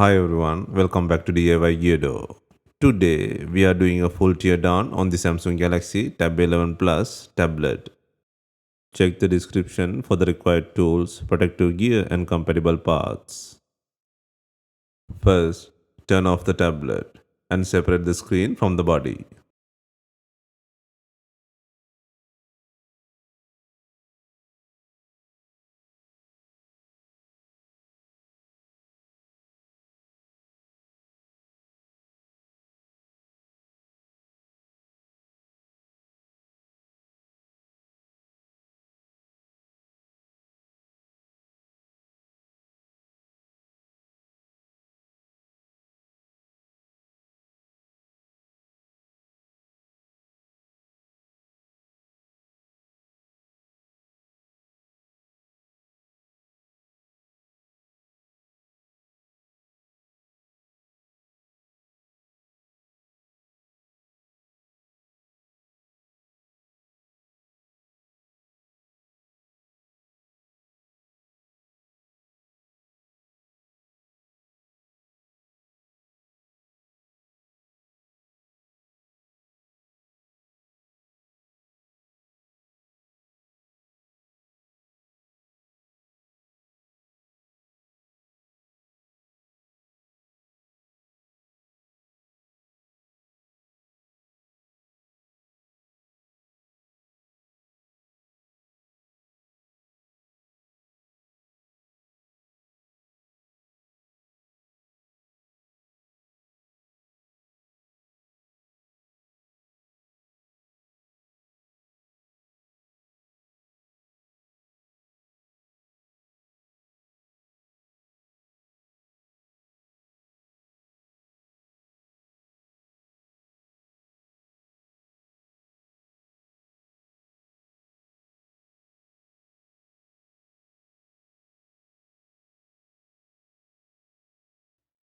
Hi everyone, welcome back to DIY Geardo. Today we are doing a full teardown on the Samsung Galaxy Tab A11 Plus tablet. Check the description for the required tools, protective gear and compatible parts. First, turn off the tablet and separate the screen from the body.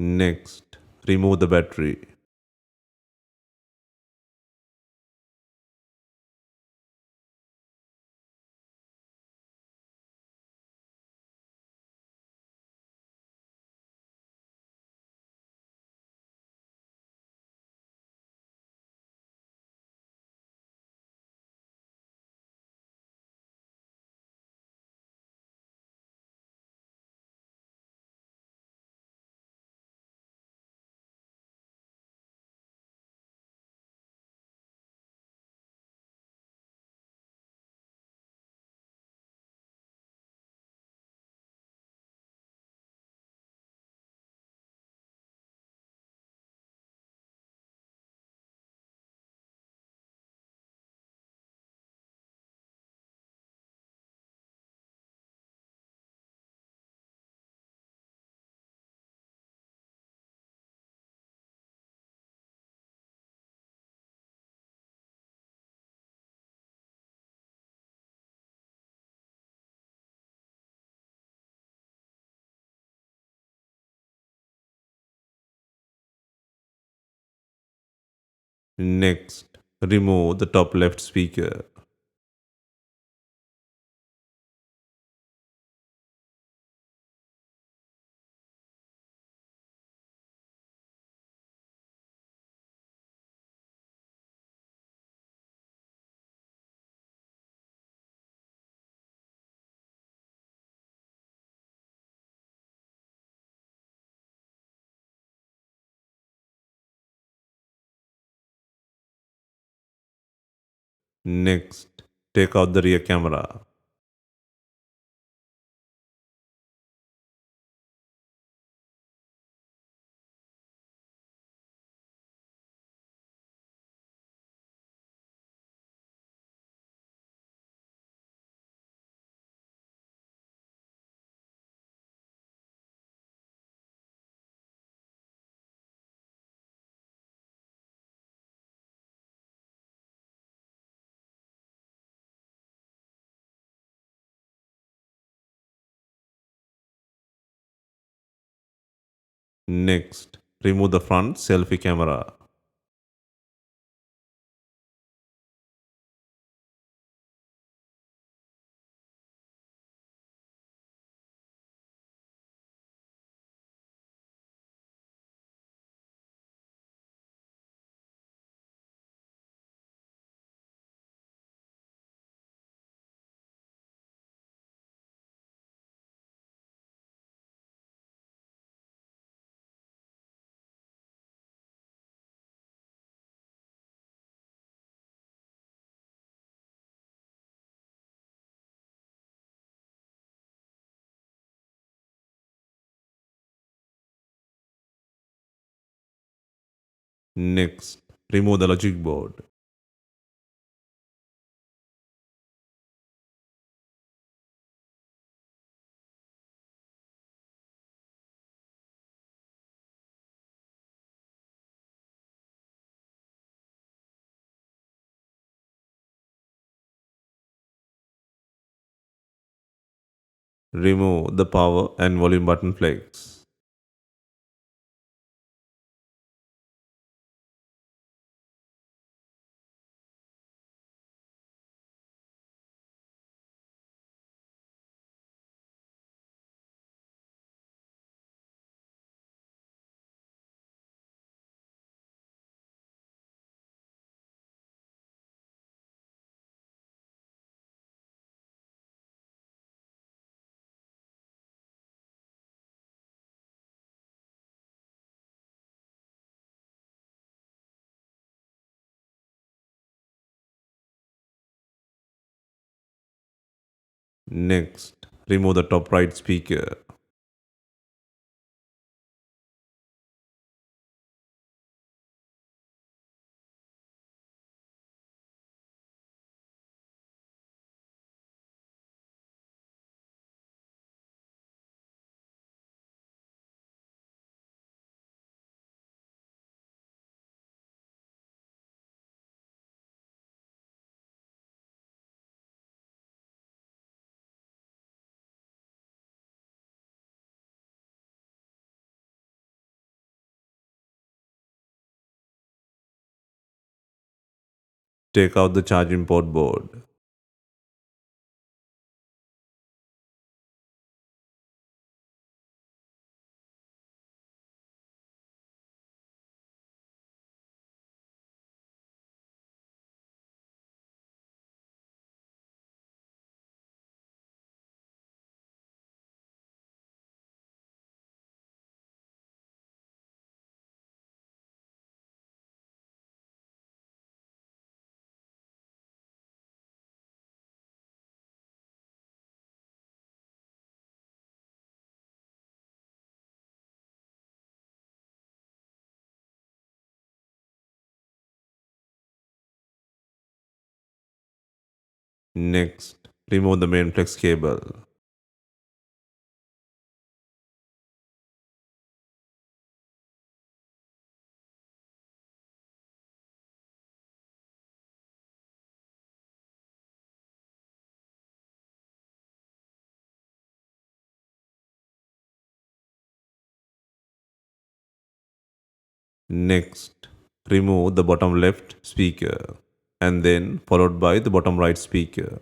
Next, remove the battery. Next, remove the top left speaker. Next, take out the rear camera. Next, remove the front selfie camera. Next, remove the logic board. Remove the power and volume button flex. Next, remove the top right speaker. Take out the charging port board. Next, remove the main flex cable. Next, remove the bottom left speaker and then followed by the bottom right speaker.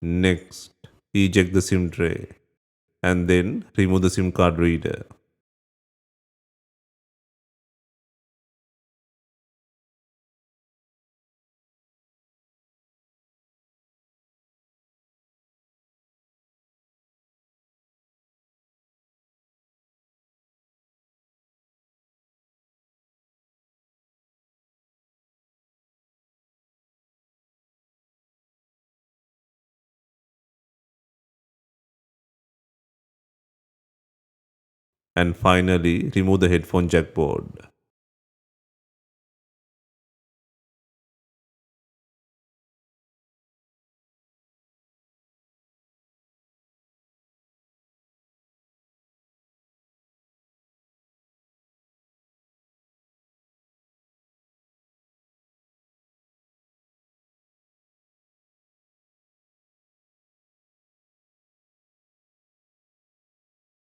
Next, eject the SIM tray and then remove the SIM card reader. And finally, remove the headphone jack board.